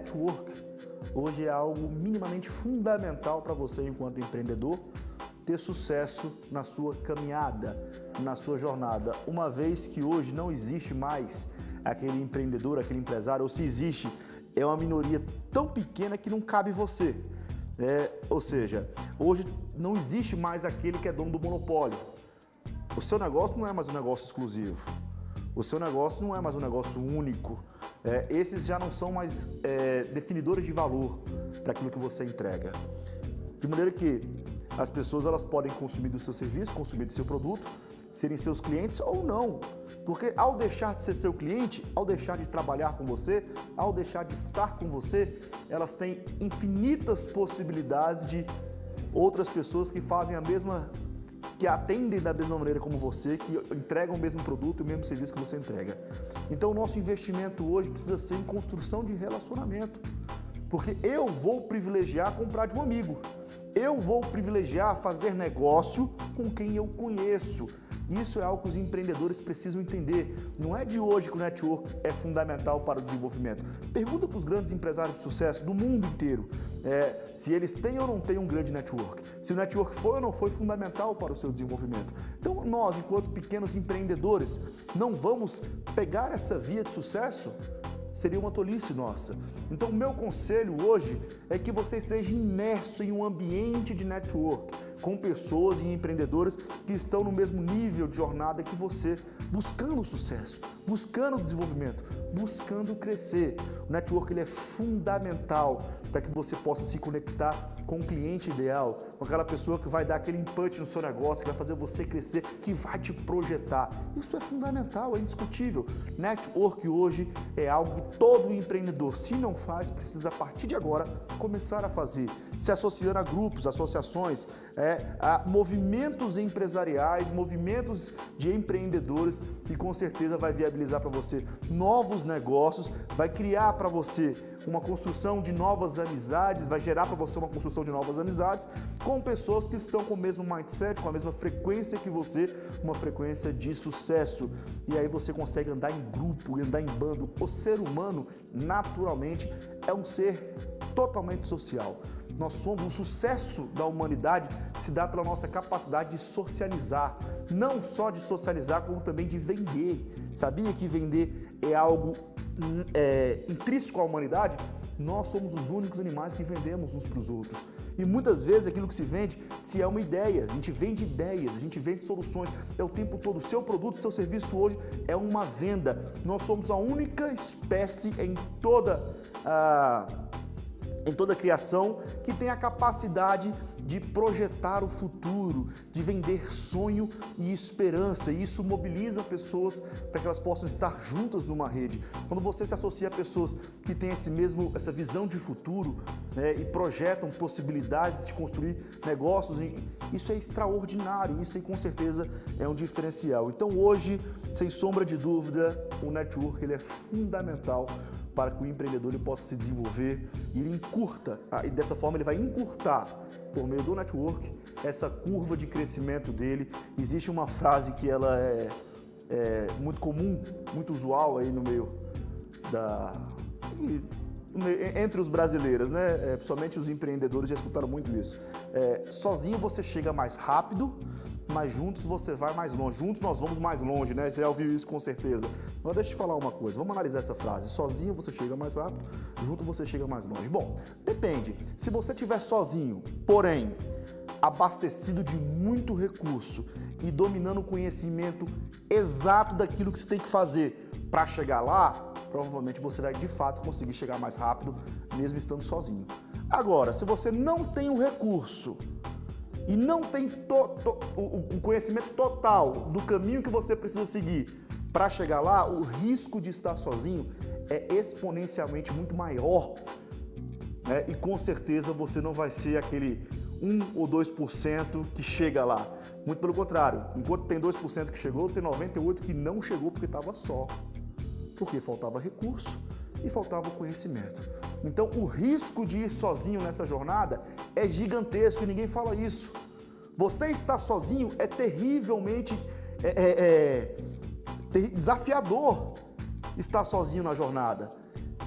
network hoje é algo minimamente fundamental para você, enquanto empreendedor, ter sucesso na sua caminhada, na sua jornada, uma vez que hoje não existe mais aquele empreendedor, aquele empresário, ou se existe, é uma minoria tão pequena que não cabe você. Ou seja, hoje não existe mais aquele que é dono do monopólio. O seu negócio não é mais um negócio exclusivo. O seu negócio não é mais um negócio único. Esses já não são mais definidores de valor para aquilo que você entrega. De maneira que as pessoas elas podem consumir do seu serviço, consumir do seu produto, serem seus clientes ou não. Porque ao deixar de ser seu cliente, ao deixar de trabalhar com você, ao deixar de estar com você, elas têm infinitas possibilidades de outras pessoas que fazem a mesma, que atendem da mesma maneira como você, que entregam o mesmo produto e o mesmo serviço que você entrega. Então o nosso investimento hoje precisa ser em construção de relacionamento. Porque eu vou privilegiar comprar de um amigo. Eu vou privilegiar fazer negócio com quem eu conheço. Isso é algo que os empreendedores precisam entender. Não é de hoje que o network é fundamental para o desenvolvimento. Pergunta para os grandes empresários de sucesso do mundo inteiro se eles têm ou não têm um grande network. Se o network foi ou não foi fundamental para o seu desenvolvimento. Então nós, enquanto pequenos empreendedores, não vamos pegar essa via de sucesso? Seria uma tolice nossa. Então o meu conselho hoje é que você esteja imerso em um ambiente de network, com pessoas e empreendedores que estão no mesmo nível de jornada que você, buscando sucesso, buscando desenvolvimento, buscando crescer. O network ele é fundamental para que você possa se conectar com o cliente ideal, com aquela pessoa que vai dar aquele input no seu negócio, que vai fazer você crescer, que vai te projetar. Isso é fundamental, é indiscutível. Network hoje é algo que todo empreendedor, se não faz, precisa a partir de agora começar a fazer, se associando a grupos, associações, a movimentos empresariais, movimentos de empreendedores, que com certeza vai viabilizar para você novos negócios, vai criar para você uma construção de novas amizades, vai gerar para você uma construção de novas amizades com pessoas que estão com o mesmo mindset, com a mesma frequência que você, uma frequência de sucesso. E aí você consegue andar em grupo, andar em bando. O ser humano, naturalmente, é um ser totalmente social. Nós somos, o sucesso da humanidade se dá pela nossa capacidade de socializar, não só de socializar, como também de vender. Sabia que vender é algo intrínseco à humanidade? Nós somos os únicos animais que vendemos uns para os outros. E muitas vezes aquilo que se vende, se é uma ideia, a gente vende ideias, a gente vende soluções, é o tempo todo. O seu produto, o seu serviço hoje é uma venda. Nós somos a única espécie em toda a criação que tem a capacidade de projetar o futuro, de vender sonho e esperança. E isso mobiliza pessoas para que elas possam estar juntas numa rede. Quando você se associa a pessoas que têm essa visão de futuro e projetam possibilidades de construir negócios, isso é extraordinário, isso aí com certeza é um diferencial. Então hoje, sem sombra de dúvida, o network ele é fundamental para que o empreendedor ele possa se desenvolver e ele encurta, e dessa forma ele vai encurtar, por meio do network, essa curva de crescimento dele. Existe uma frase que ela é muito comum, muito usual aí no meio entre os brasileiros, né? Principalmente os empreendedores já escutaram muito isso. Sozinho você chega mais rápido, mas juntos você vai mais longe. Juntos nós vamos mais longe, né? Você já ouviu isso com certeza. Mas deixa eu te falar uma coisa, vamos analisar essa frase. Sozinho você chega mais rápido, junto você chega mais longe. Bom, depende. Se você estiver sozinho, porém abastecido de muito recurso e dominando o conhecimento exato daquilo que você tem que fazer para chegar lá, provavelmente você vai de fato conseguir chegar mais rápido, mesmo estando sozinho. Agora, se você não tem o recurso e não tem o conhecimento total do caminho que você precisa seguir para chegar lá, o risco de estar sozinho é exponencialmente muito maior, né? E com certeza você não vai ser aquele 1 ou 2% que chega lá. Muito pelo contrário, enquanto tem 2% que chegou, tem 98% que não chegou porque estava só. Porque faltava recurso e faltava conhecimento. Então o risco de ir sozinho nessa jornada é gigantesco e ninguém fala isso. Você estar sozinho é terrivelmente desafiador estar sozinho na jornada.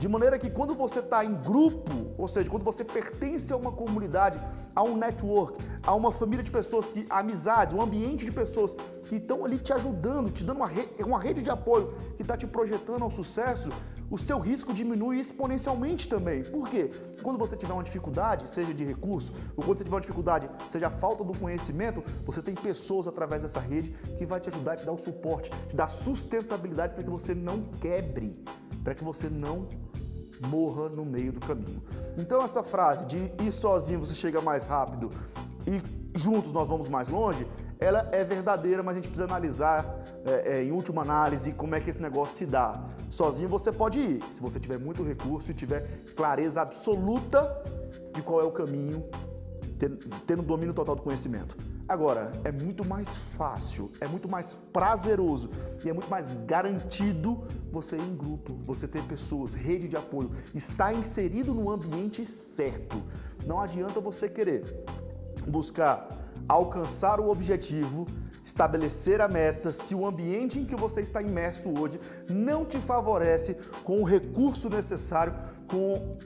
De maneira que quando você está em grupo, ou seja, quando você pertence a uma comunidade, a um network, a uma família de pessoas, amizades, um ambiente de pessoas que estão ali te ajudando, te dando uma rede de apoio que está te projetando ao sucesso, o seu risco diminui exponencialmente também. Por quê? Quando você tiver uma dificuldade, seja de recurso, ou quando você tiver uma dificuldade, seja a falta do conhecimento, você tem pessoas através dessa rede que vai te ajudar, te dar o suporte, te dar sustentabilidade para que você não quebre, para que você não morra no meio do caminho. Então essa frase de ir sozinho você chega mais rápido e juntos nós vamos mais longe, ela é verdadeira, mas a gente precisa analisar em última análise como é que esse negócio se dá. Sozinho você pode ir, se você tiver muito recurso e tiver clareza absoluta de qual é o caminho, tendo domínio total do conhecimento. Agora, é muito mais fácil, é muito mais prazeroso e é muito mais garantido você ir em grupo, você ter pessoas, rede de apoio, estar inserido no ambiente certo. Não adianta você querer buscar alcançar o objetivo, estabelecer a meta, se o ambiente em que você está imerso hoje não te favorece com o recurso necessário, com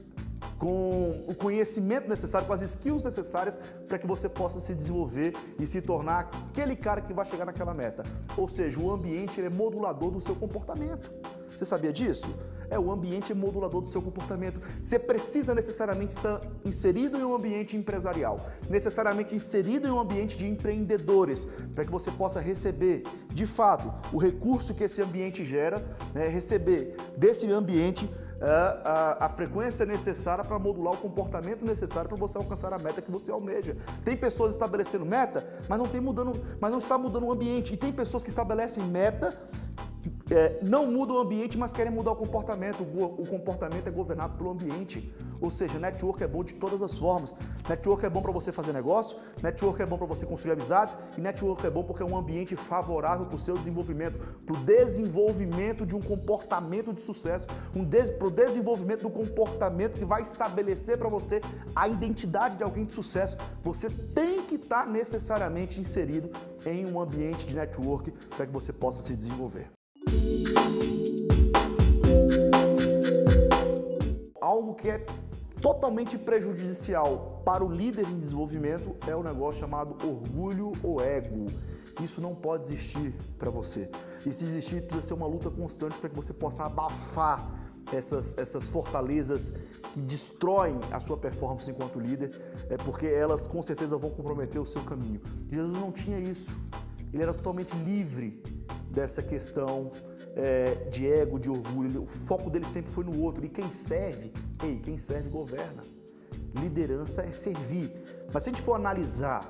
o conhecimento necessário, com as skills necessárias para que você possa se desenvolver e se tornar aquele cara que vai chegar naquela meta. Ou seja, o ambiente é modulador do seu comportamento. Você sabia disso? O ambiente é modulador do seu comportamento. Você precisa necessariamente estar inserido em um ambiente empresarial, necessariamente inserido em um ambiente de empreendedores, para que você possa receber, de fato, o recurso que esse ambiente gera, receber desse ambiente a frequência necessária para modular o comportamento necessário para você alcançar a meta que você almeja. Tem pessoas estabelecendo meta, mas não está mudando o ambiente. E tem pessoas que estabelecem meta, não mudam o ambiente, mas querem mudar o comportamento. O comportamento é governado pelo ambiente. Ou seja, network é bom de todas as formas. Network é bom para você fazer negócio, network é bom para você construir amizades e network é bom porque é um ambiente favorável para o seu desenvolvimento, para o desenvolvimento de um comportamento de sucesso, para o desenvolvimento do comportamento que vai estabelecer para você a identidade de alguém de sucesso. Você tem que estar necessariamente inserido em um ambiente de network para que você possa se desenvolver. Algo que é totalmente prejudicial para o líder em desenvolvimento é o negócio chamado orgulho ou ego. Isso não pode existir para você. E se existir, precisa ser uma luta constante para que você possa abafar essas fortalezas que destroem a sua performance enquanto líder, porque elas com certeza vão comprometer o seu caminho. Jesus não tinha isso. Ele era totalmente livre dessa questão de ego, de orgulho. O foco dele sempre foi no outro. E quem serve governa. Liderança é servir. Mas se a gente for analisar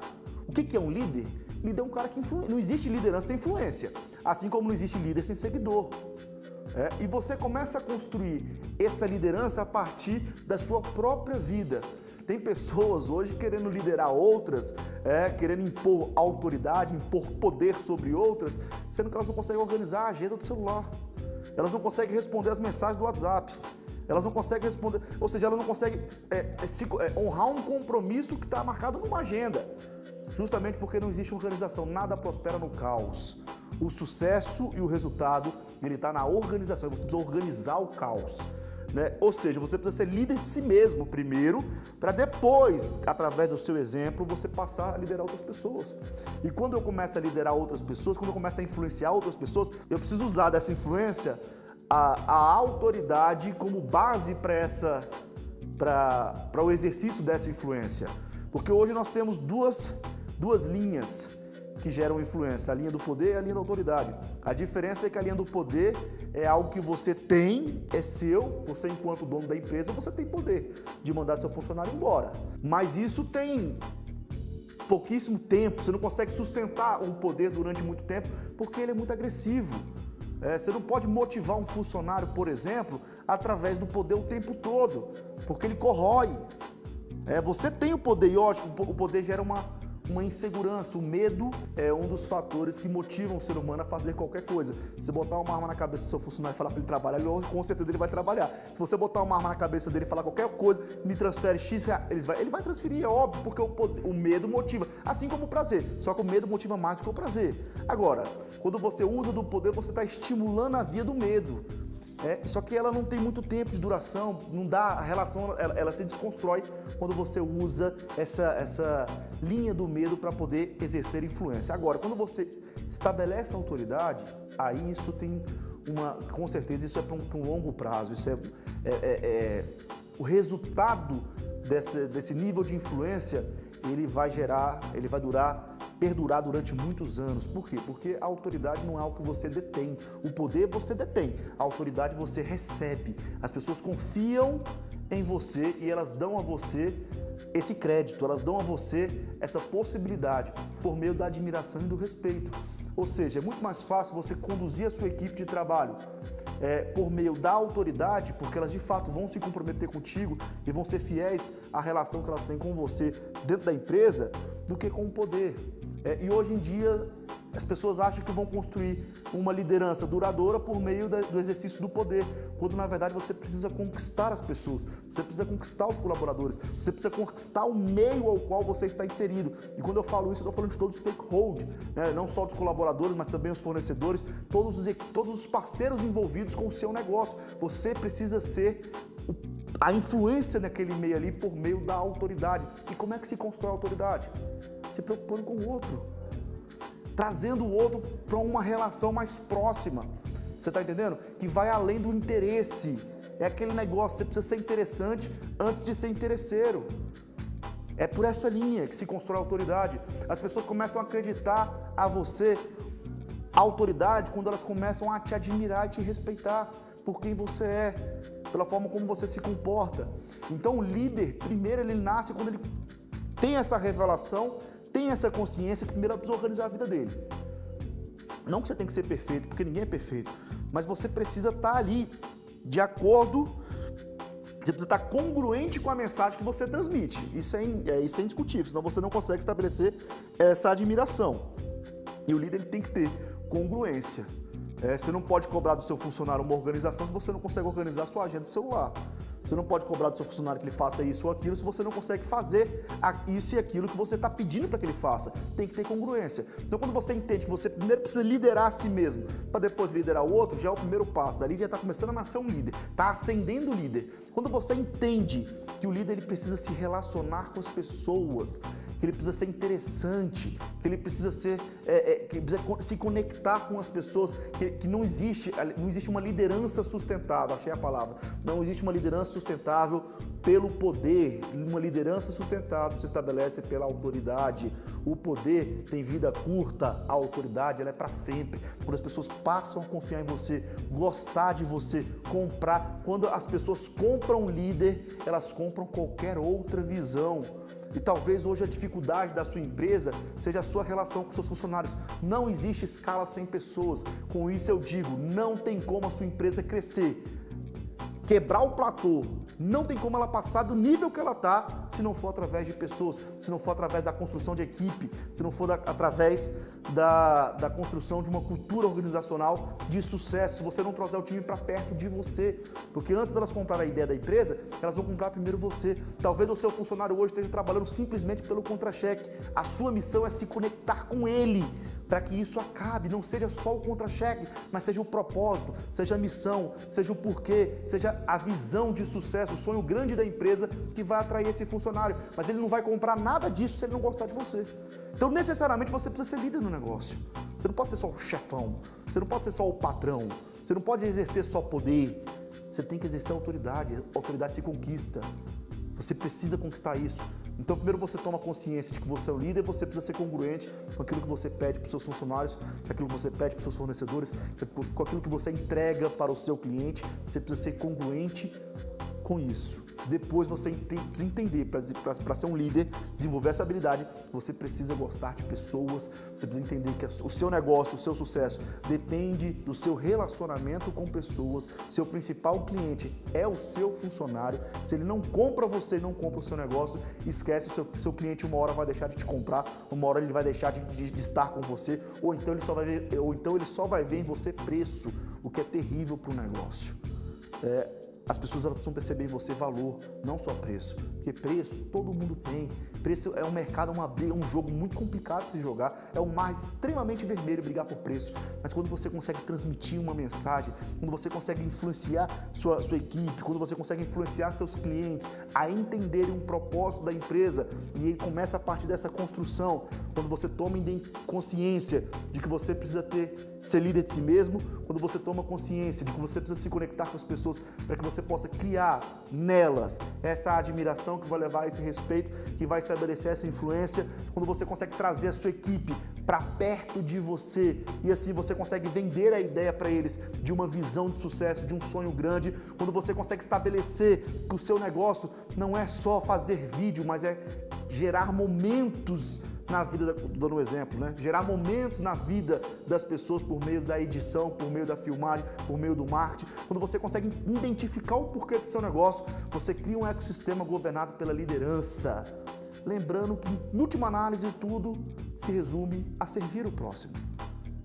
o que é um líder, líder é um cara que influencia. Não existe liderança sem influência, assim como não existe líder sem seguidor. E você começa a construir essa liderança a partir da sua própria vida. Tem pessoas hoje querendo liderar outras, querendo impor autoridade, impor poder sobre outras, sendo que elas não conseguem organizar a agenda do celular. Elas não conseguem responder as mensagens do WhatsApp. Elas não conseguem responder, ou seja, elas não conseguem honrar um compromisso que está marcado numa agenda. Justamente porque não existe organização, nada prospera no caos. O sucesso e o resultado, ele está na organização, você precisa organizar o caos. Ou seja, você precisa ser líder de si mesmo primeiro, para depois, através do seu exemplo, você passar a liderar outras pessoas. E quando eu começo a liderar outras pessoas, quando eu começo a influenciar outras pessoas, eu preciso usar dessa influência a autoridade como base para o exercício dessa influência. Porque hoje nós temos duas linhas que geram influência, a linha do poder e a linha da autoridade. A diferença é que a linha do poder é algo que você tem, é seu, você enquanto dono da empresa, você tem poder de mandar seu funcionário embora. Mas isso tem pouquíssimo tempo, você não consegue sustentar o poder durante muito tempo porque ele é muito agressivo. Você não pode motivar um funcionário, por exemplo, através do poder o tempo todo, porque ele corrói. Você tem o poder, e lógico, o poder gera uma insegurança. O medo é um dos fatores que motivam o ser humano a fazer qualquer coisa. Se você botar uma arma na cabeça do seu funcionário e falar para ele trabalhar, com certeza ele vai trabalhar. Se você botar uma arma na cabeça dele e falar qualquer coisa, me transfere X reais, ele vai transferir, é óbvio, porque o medo motiva, assim como o prazer. Só que o medo motiva mais do que o prazer. Agora, quando você usa do poder, você está estimulando a via do medo. Só que ela não tem muito tempo de duração, não dá, a relação ela se desconstrói quando você usa essa linha do medo para poder exercer influência. Agora, quando você estabelece a autoridade, aí isso tem com certeza isso é para um longo prazo, isso o resultado desse nível de influência, ele vai perdurar durante muitos anos. Por quê? Porque a autoridade não é algo que você detém. O poder você detém, a autoridade você recebe. As pessoas confiam em você e elas dão a você esse crédito, elas dão a você essa possibilidade por meio da admiração e do respeito. Ou seja, é muito mais fácil você conduzir a sua equipe de trabalho por meio da autoridade, porque elas de fato vão se comprometer contigo e vão ser fiéis à relação que elas têm com você dentro da empresa, do que com o poder. E hoje em dia as pessoas acham que vão construir uma liderança duradoura por meio do exercício do poder, quando na verdade você precisa conquistar as pessoas, você precisa conquistar os colaboradores, você precisa conquistar o meio ao qual você está inserido. E quando eu falo isso, eu estou falando de todos os stakeholders, não só dos colaboradores, mas também os fornecedores, todos os parceiros envolvidos com o seu negócio. Você precisa ser a influência naquele meio ali por meio da autoridade. E como é que se constrói a autoridade? Se preocupando com o outro, trazendo o outro para uma relação mais próxima. Você está entendendo? Que vai além do interesse. É aquele negócio, você precisa ser interessante antes de ser interesseiro. É por essa linha que se constrói a autoridade. As pessoas começam a acreditar a você, a autoridade, quando elas começam a te admirar e te respeitar por quem você é, pela forma como você se comporta. Então o líder, primeiro ele nasce quando ele tem essa revelação, tem essa consciência que primeiro precisa organizar a vida dele. Não que você tem que ser perfeito, porque ninguém é perfeito, mas você precisa estar ali de acordo, você precisa estar congruente com a mensagem que você transmite. Isso é indiscutível, senão você não consegue estabelecer essa admiração. E o líder ele tem que ter congruência. Você não pode cobrar do seu funcionário uma organização se você não consegue organizar a sua agenda do celular. Você não pode cobrar do seu funcionário que ele faça isso ou aquilo se você não consegue fazer isso e aquilo que você está pedindo para que ele faça. Tem que ter congruência. Então, quando você entende que você primeiro precisa liderar a si mesmo para depois liderar o outro, já é o primeiro passo. Dali já está começando a nascer um líder, está ascendendo o líder. Quando você entende que o líder ele precisa se relacionar com as pessoas, que ele precisa ser interessante, que ele precisa que precisa se conectar com as pessoas, que não existe uma liderança sustentável, achei a palavra, não existe uma liderança sustentável pelo poder, uma liderança sustentável se estabelece pela autoridade. O poder tem vida curta, a autoridade ela é para sempre. Quando as pessoas passam a confiar em você, gostar de você, comprar, quando as pessoas compram um líder, elas compram qualquer outra visão. E talvez hoje a dificuldade da sua empresa seja a sua relação com seus funcionários. Não existe escala sem pessoas. Com isso eu digo, não tem como a sua empresa crescer, quebrar o platô, não tem como ela passar do nível que ela está se não for através de pessoas, se não for através da construção de equipe, se não for através da construção de uma cultura organizacional de sucesso, se você não trouxer o time para perto de você. Porque antes delas comprar a ideia da empresa, elas vão comprar primeiro você. Talvez o seu funcionário hoje esteja trabalhando simplesmente pelo contra-cheque. A sua missão é se conectar com ele, para que isso acabe, não seja só o contra-cheque, mas seja o propósito, seja a missão, seja o porquê, seja a visão de sucesso, o sonho grande da empresa que vai atrair esse funcionário. Mas ele não vai comprar nada disso se ele não gostar de você. Então, necessariamente, você precisa ser líder no negócio. Você não pode ser só o chefão, você não pode ser só o patrão, você não pode exercer só poder. Você tem que exercer autoridade, a autoridade se conquista. Você precisa conquistar isso. Então, primeiro você toma consciência de que você é o líder, você precisa ser congruente com aquilo que você pede para os seus funcionários, com aquilo que você pede para os seus fornecedores, com aquilo que você entrega para o seu cliente. Você precisa ser congruente com isso. Depois você precisa entender, para ser um líder, desenvolver essa habilidade, você precisa gostar de pessoas, você precisa entender que o seu negócio, o seu sucesso depende do seu relacionamento com pessoas. Seu principal cliente é o seu funcionário. Se ele não compra você, não compra o seu negócio, esquece, o seu cliente uma hora vai deixar de te comprar, uma hora ele vai deixar de estar com você, ou então ele só vai ver em você preço, o que é terrível para o negócio. As pessoas elas precisam perceber em você valor, não só preço. Porque preço todo mundo tem. Preço é um mercado, uma briga, um jogo muito complicado de se jogar. É um mar extremamente vermelho brigar por preço. Mas quando você consegue transmitir uma mensagem, quando você consegue influenciar sua equipe, quando você consegue influenciar seus clientes a entenderem um propósito da empresa e ele começa a partir dessa construção, quando você toma consciência de que você precisa ser líder de si mesmo, quando você toma consciência de que você precisa se conectar com as pessoas para que você possa criar nelas essa admiração que vai levar a esse respeito, que vai estabelecer essa influência, quando você consegue trazer a sua equipe para perto de você e assim você consegue vender a ideia para eles de uma visão de sucesso, de um sonho grande, quando você consegue estabelecer que o seu negócio não é só fazer vídeo, mas é gerar momentos na vida, dando um exemplo, né? Gerar momentos na vida das pessoas por meio da edição, por meio da filmagem, por meio do marketing. Quando você consegue identificar o porquê do seu negócio, você cria um ecossistema governado pela liderança. Lembrando que, em última análise, tudo se resume a servir o próximo.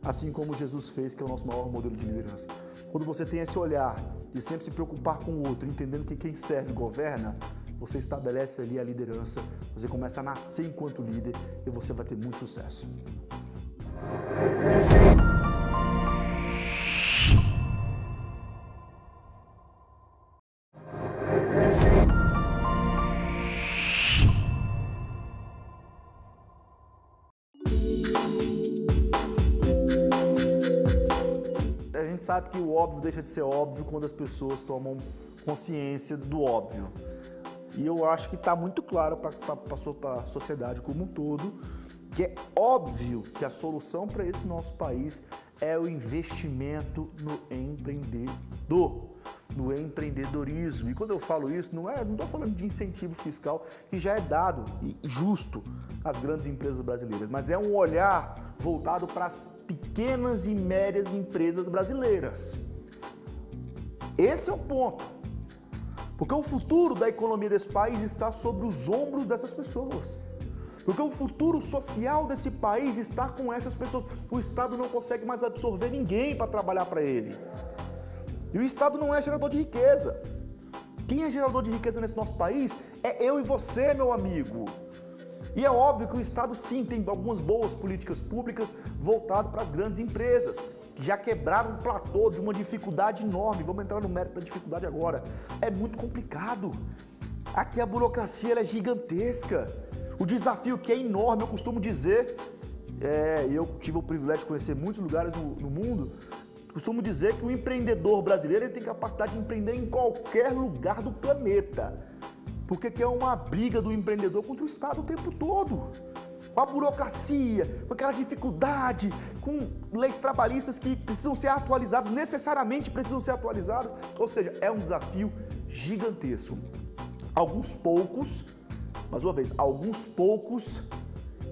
Assim como Jesus fez, que é o nosso maior modelo de liderança. Quando você tem esse olhar de sempre se preocupar com o outro, entendendo que quem serve governa, você estabelece ali a liderança, você começa a nascer enquanto líder e você vai ter muito sucesso. A gente sabe que o óbvio deixa de ser óbvio quando as pessoas tomam consciência do óbvio. E eu acho que está muito claro para a sociedade como um todo que é óbvio que a solução para esse nosso país é o investimento no empreendedor, no empreendedorismo. E quando eu falo isso, não estou falando de incentivo fiscal que já é dado e justo às grandes empresas brasileiras, mas é um olhar voltado para as pequenas e médias empresas brasileiras. Esse é o ponto. Porque o futuro da economia desse país está sobre os ombros dessas pessoas. Porque o futuro social desse país está com essas pessoas. O Estado não consegue mais absorver ninguém para trabalhar para ele. E o Estado não é gerador de riqueza. Quem é gerador de riqueza nesse nosso país é eu e você, meu amigo. E é óbvio que o Estado, sim, tem algumas boas políticas públicas voltadas para as grandes empresas, que já quebraram um platô de uma dificuldade enorme. Vamos entrar no mérito da dificuldade agora. É muito complicado. Aqui a burocracia ela é gigantesca. O desafio que é enorme, eu costumo dizer, eu tive o privilégio de conhecer muitos lugares no mundo, costumo dizer que o empreendedor brasileiro ele tem capacidade de empreender em qualquer lugar do planeta. Porque é uma briga do empreendedor contra o Estado o tempo todo. Com a burocracia, com aquela dificuldade, com leis trabalhistas que precisam ser atualizadas, necessariamente precisam ser atualizadas. Ou seja, é um desafio gigantesco. Alguns poucos, mais uma vez, alguns poucos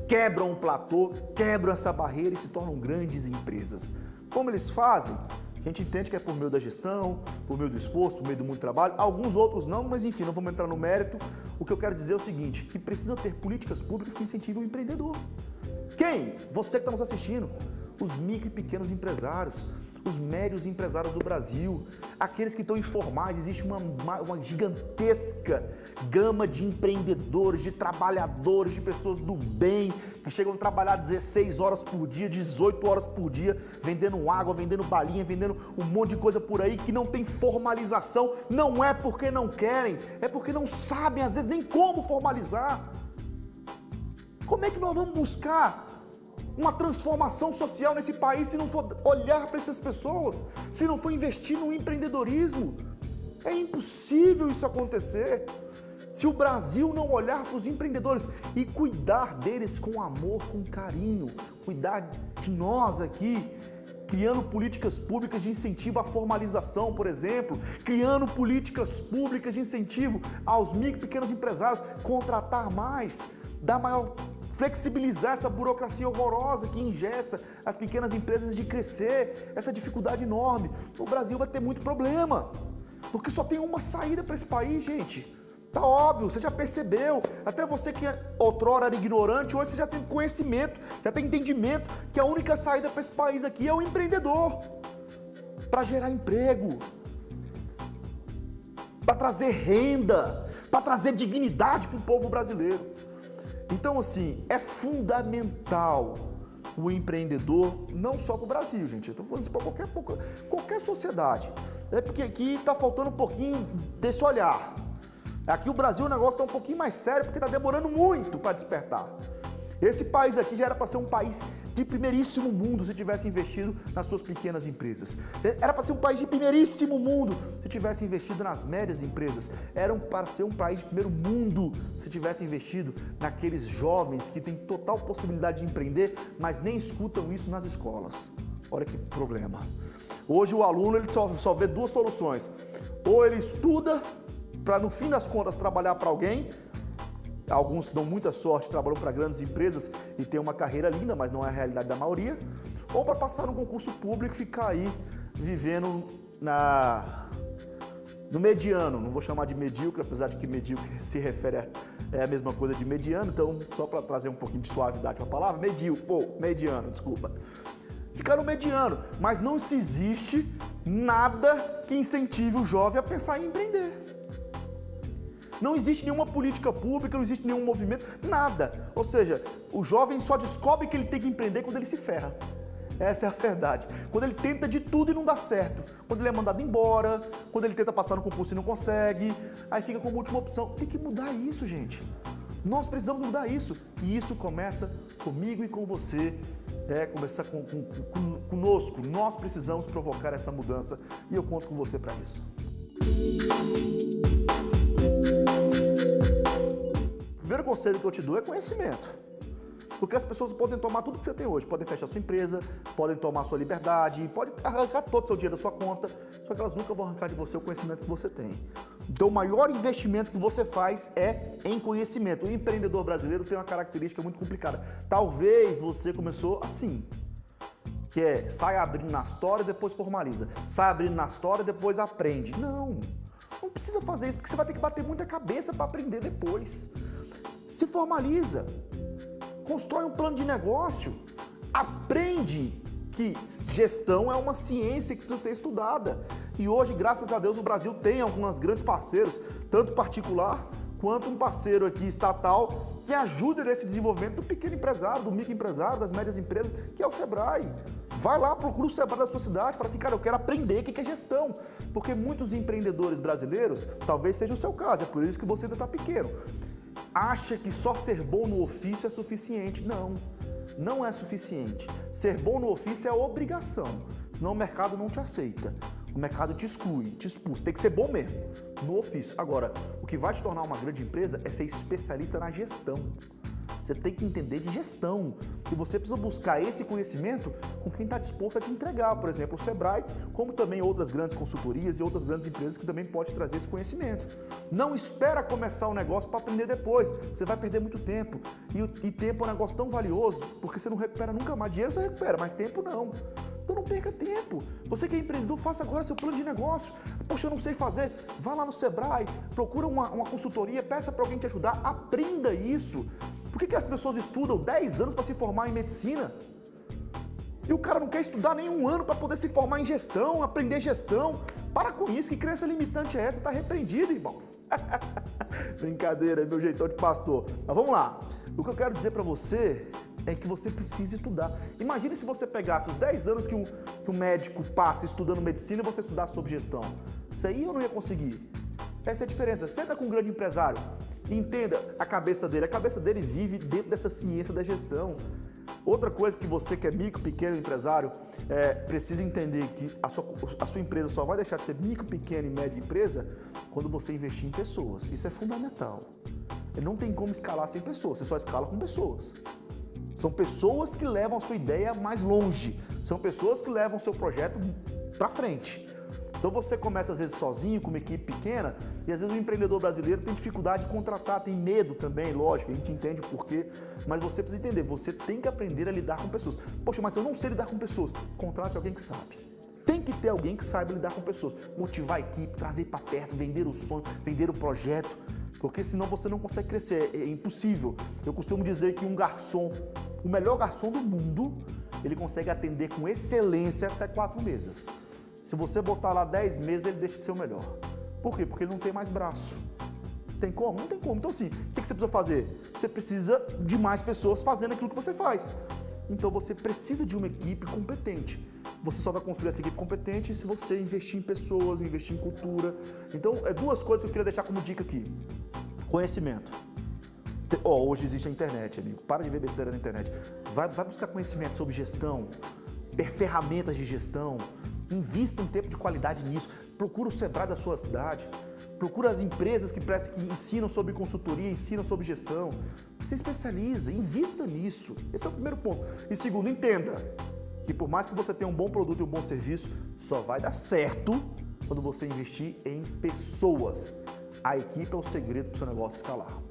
quebram o platô, quebram essa barreira e se tornam grandes empresas. Como eles fazem? A gente entende que é por meio da gestão, por meio do esforço, por meio do muito trabalho. Alguns outros não, mas enfim, não vamos entrar no mérito. O que eu quero dizer é o seguinte, que precisa ter políticas públicas que incentivem o empreendedor. Quem? Você que está nos assistindo. Os micro e pequenos empresários, os médios empresários do Brasil, aqueles que estão informais. Existe uma gigantesca gama de empreendedores, de trabalhadores, de pessoas do bem, que chegam a trabalhar 16 horas por dia, 18 horas por dia, vendendo água, vendendo balinha, vendendo um monte de coisa por aí, que não tem formalização. Não é porque não querem, é porque não sabem, às vezes, nem como formalizar. Como é que nós vamos buscar uma transformação social nesse país se não for olhar para essas pessoas, se não for investir no empreendedorismo? É impossível isso acontecer. Se o Brasil não olhar para os empreendedores e cuidar deles com amor, com carinho, cuidar de nós aqui, criando políticas públicas de incentivo à formalização, por exemplo, criando políticas públicas de incentivo aos micro e pequenos empresários, contratar mais, dar maior flexibilizar essa burocracia horrorosa que engessa as pequenas empresas de crescer, essa dificuldade enorme. O Brasil vai ter muito problema, porque só tem uma saída para esse país, gente. Tá óbvio, você já percebeu, até você que outrora era ignorante, hoje você já tem conhecimento, já tem entendimento que a única saída para esse país aqui é o empreendedor, para gerar emprego. trazer renda, para trazer dignidade para o povo brasileiro. Então, assim, é fundamental o empreendedor, não só para o Brasil, gente, eu estou falando isso para qualquer sociedade. É porque aqui está faltando um pouquinho desse olhar. Aqui o Brasil o negócio está um pouquinho mais sério, porque está demorando muito para despertar. Esse país aqui já era para ser um país de primeiríssimo mundo se tivesse investido nas suas pequenas empresas. Era para ser um país de primeiríssimo mundo se tivesse investido nas médias empresas. Era para ser um país de primeiro mundo se tivesse investido naqueles jovens que têm total possibilidade de empreender, mas nem escutam isso nas escolas. Olha que problema. Hoje o aluno ele só vê duas soluções. Ou ele estuda para, no fim das contas, trabalhar para alguém. Alguns dão muita sorte, trabalham para grandes empresas e têm uma carreira linda, mas não é a realidade da maioria. Ou para passar no concurso público e ficar aí vivendo no mediano. Não vou chamar de medíocre, apesar de que medíocre se refere a mesma coisa de mediano. Então, só para trazer um pouquinho de suavidade para a palavra, mediano, desculpa. Ficar no mediano, mas não se existe nada que incentive o jovem a pensar em empreender. Não existe nenhuma política pública, não existe nenhum movimento, nada. Ou seja, o jovem só descobre que ele tem que empreender quando ele se ferra. Essa é a verdade. Quando ele tenta de tudo e não dá certo. Quando ele é mandado embora, quando ele tenta passar no concurso e não consegue, aí fica como última opção. Tem que mudar isso, gente. Nós precisamos mudar isso. E isso começa comigo e com você. Começar conosco. Nós precisamos provocar essa mudança e eu conto com você para isso. O primeiro conselho que eu te dou é conhecimento. Porque as pessoas podem tomar tudo que você tem hoje, podem fechar sua empresa, podem tomar sua liberdade, podem arrancar todo o seu dinheiro da sua conta, só que elas nunca vão arrancar de você o conhecimento que você tem. Então o maior investimento que você faz é em conhecimento. O empreendedor brasileiro tem uma característica muito complicada. Talvez você começou assim, que é sai abrindo na história e depois formaliza. Sai abrindo na história e depois aprende. Não precisa fazer isso, porque você vai ter que bater muita cabeça para aprender depois. Se formaliza. Constrói um plano de negócio, aprende que gestão é uma ciência que precisa ser estudada. E hoje, graças a Deus, o Brasil tem alguns grandes parceiros, tanto particular quanto um parceiro aqui estatal, que ajuda nesse desenvolvimento do pequeno empresário, do microempresário, das médias empresas, que é o Sebrae. Vai lá, procura o Sebrae da sua cidade, fala assim, cara, eu quero aprender o que é gestão. Porque muitos empreendedores brasileiros, talvez seja o seu caso, é por isso que você ainda está pequeno, acha que só ser bom no ofício é suficiente. Não é suficiente. Ser bom no ofício é obrigação, senão o mercado não te aceita. O mercado te exclui, te expulsa. Tem que ser bom mesmo no ofício. Agora, o que vai te tornar uma grande empresa é ser especialista na gestão. Você tem que entender de gestão e você precisa buscar esse conhecimento com quem está disposto a te entregar. Por exemplo, o Sebrae, como também outras grandes consultorias e outras grandes empresas que também podem trazer esse conhecimento. Não espera começar o negócio para aprender depois. Você vai perder muito tempo. E tempo é um negócio tão valioso porque você não recupera nunca mais. Dinheiro você recupera, mas tempo não. Então não perca tempo. Você que é empreendedor, faça agora seu plano de negócio. Poxa, eu não sei fazer. Vá lá no Sebrae, procura uma consultoria, peça para alguém te ajudar, aprenda isso. Por que as pessoas estudam 10 anos para se formar em medicina? E o cara não quer estudar nem um ano para poder se formar em gestão, aprender gestão. Para com isso, que crença limitante é essa? Está repreendido, irmão. Brincadeira, meu jeitão de pastor. Mas vamos lá. O que eu quero dizer para você é que você precisa estudar. Imagine se você pegasse os 10 anos que um médico passa estudando medicina e você estudasse sobre gestão. Isso aí eu não ia conseguir. Essa é a diferença. Senta com um grande empresário e entenda a cabeça dele. A cabeça dele vive dentro dessa ciência da gestão. Outra coisa que você que é micro, pequeno empresário precisa entender que a sua empresa só vai deixar de ser micro, pequena e média empresa quando você investir em pessoas. Isso é fundamental. Não tem como escalar sem pessoas, você só escala com pessoas. São pessoas que levam a sua ideia mais longe, são pessoas que levam o seu projeto para frente. Então você começa às vezes sozinho, com uma equipe pequena, e às vezes o empreendedor brasileiro tem dificuldade de contratar, tem medo também, lógico, a gente entende o porquê, mas você precisa entender, você tem que aprender a lidar com pessoas. Poxa, mas eu não sei lidar com pessoas. Contrate alguém que sabe. Tem que ter alguém que saiba lidar com pessoas, motivar a equipe, trazer para perto, vender o sonho, vender o projeto, porque senão você não consegue crescer, é impossível. Eu costumo dizer que um garçom, o melhor garçom do mundo, ele consegue atender com excelência até 4 mesas. Se você botar lá 10 meses, ele deixa de ser o melhor. Por quê? Porque ele não tem mais braço. Tem como? Não tem como. Então, assim, o que você precisa fazer? Você precisa de mais pessoas fazendo aquilo que você faz. Então, você precisa de uma equipe competente. Você só vai construir essa equipe competente se você investir em pessoas, investir em cultura. Então, duas coisas que eu queria deixar como dica aqui. Conhecimento. Hoje existe a internet, amigo. Para de ver besteira na internet. Vai buscar conhecimento sobre gestão, ferramentas de gestão. Invista um tempo de qualidade nisso. Procura o Sebrae da sua cidade. Procura as empresas que ensinam sobre consultoria, ensinam sobre gestão. Se especializa, invista nisso. Esse é o primeiro ponto. E segundo, entenda que por mais que você tenha um bom produto e um bom serviço, só vai dar certo quando você investir em pessoas. A equipe é o segredo para o seu negócio escalar.